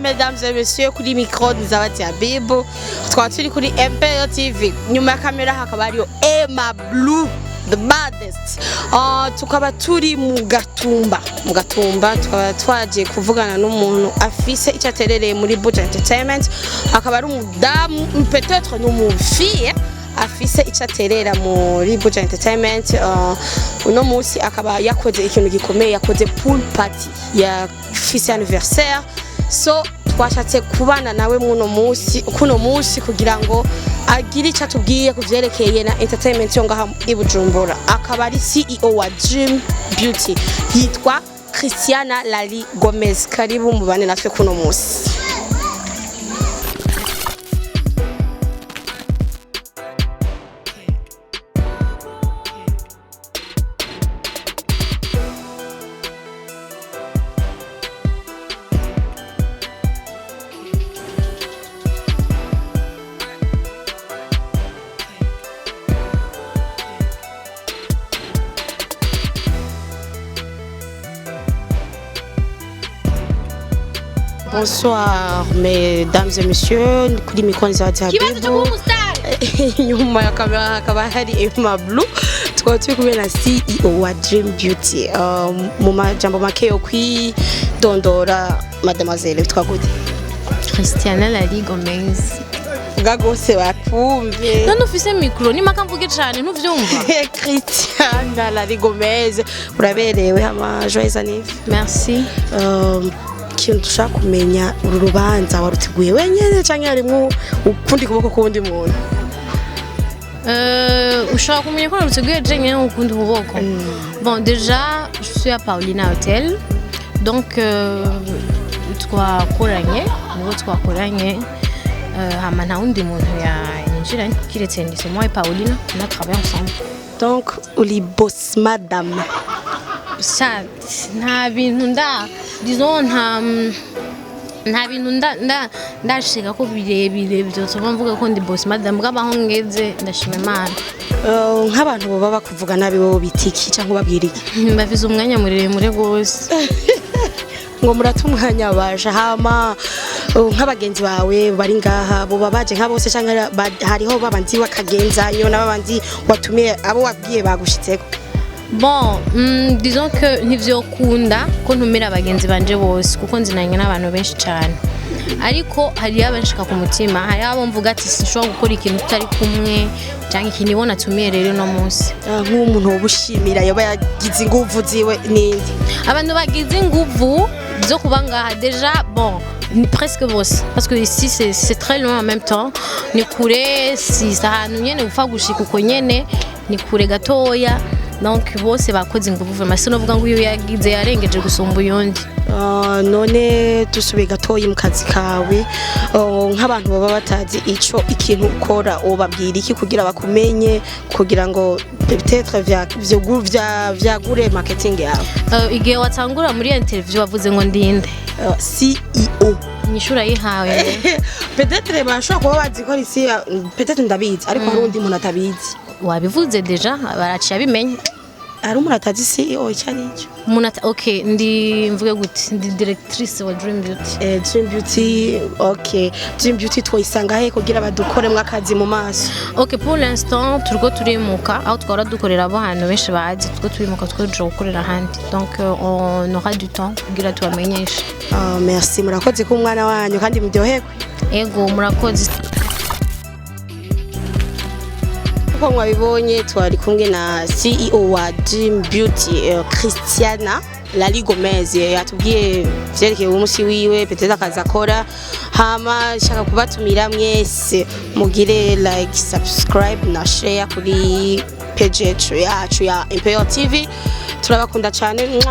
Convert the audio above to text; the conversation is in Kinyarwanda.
mesdames et messieurs kuri micro Zawadi Habibu twaba turi kuri MPO TV nyuma ya kamera hakaba hariyo Emma Blue the baddest. Tukaba turi mu Gatumba tukaba twaje kuvugana n'umuntu afise icyo aterereye muri Buja Entertainment, akaba ari umudamu peut-être n'umufille afise icyo aterera muri Buja Entertainment. Uno munsi akaba yakoze ikintu gikomeye, yakoze pool party ya fils anniversaire, so twashatse kubana nawe kuno munsi kugira ngo agire icyo atubwiye kuvyerekeye na entertainment yo ngaha i Bujumbura. Akaba ari CEO wa Dream Beauty, yitwa Christiana Lali Gomez. Karibu mubane natwe kuno munsi. Bonsoir mesdames et messieurs, kuri micro Zawadi Habibu. Nyuma ya kamera hakaba hari Emma Blue, tukaba turi kumwe na CEO wa Dream Beauty. Mu majambo make yo kwidondora mademoiselle twagute Christiana Lali Gomez. Gagose bakumve. None ufise micro ni makamvuge cyane ntuvyumva. Christiana Lali Gomez uraberewe hama joyeux anniversaire. Merci. Ikintu dushaka kumenya uru rubanza waruteguye wenyene canke harimo ukundi kuboko kundi muntu? Ushaka kumenya ko naruteguye jenyene ukundi kuboko. Bon, déjà je suis à Paulina Hotel, donc twakoranye hama nta wundi muntu yinjiranye kiretse ndise moi et Paulina, on a travaillé ensemble. Donc uli boss madame. Ça nta bintu disons nta bintu ndashika ko birebire byose mvuga ko ndi boss madame bwabaho ngeze ndashima Imana. Nk'abantu baba bakuvuga nabi wowe bitiki cyangwa babwira iki? Bavize umwanya muremure gose. Ngo muratunganya baje hama nk'abagenzi bawe bari ngaha bo babaje nka bose cyangwa hariho babanzi bakagenzanyo n'ababanzi watumiye abo wabwiye bagushitseko? Bon, disons que ntivyokunda ko ntumira abagenzi banje bose kuko nzinanye n'abantu benshi cyane, ariko hari abanshika ku mutima, hari abo mvuga ati sinshobora gukora ikintu tutari kumwe cyangwa ikintu ibona tumiye rero no munsi. Nk'umuntu wobushimira yoba yagize inguvu ziwe nindi? Abantu bagize inguvu zo kuba ngaha déjà bon presque bose parce que ici c'est très loin en même temps, ni kure si ahantu nyene ufa gushika uko nyene ni kure gatoya, donc bose bakoze inguvu vraiment sinovuga ngo uyu yagize yarengeje gusumba uyundi. None dusubiye gatoya mu kazi kawe, nk'abantu baba batazi ikintu ukora ubabwira iki kugira bakumenye kugira ngo peut-être vyagure marketing yawe? Igihe watangura muri interview wavuze ngo ndinde CEO nyishura yihawe. Peut-être bashobora kuba bazi ko isi peut-être ndabizi ariko hari undi muntu atabizi. Wabivuze deja baraciye bimenye. Ari umuntu atazi CEO cyari icyo? Okay, ndi mvuge gute ndi directrice wa Dream Beauty. Dream Beauty, okay. Dream Beauty twoisanga he kugira badukore mwakazi mu maso? Okay, pour l'instant turiko turimuka aho twara dukorera abantu benshi bazi, turiko turimuka twoje gukorera handi, donc on aura du temps kugira tubamenyeshe. Merci, murakoze ku mwana wanyu kandi muryoherwe. Ego murakoze. Ko mwabibonye twari kumwe na CEO wa Dream Beauty, Christiana Lali Gomez. Yatubwiye vyerekeye umunsi wiwe peut-être akaza akora, hama shaka kubatumira mwese mugire like, subscribe na share kuri page yacu ya MPO TV. Turabakunda cyane.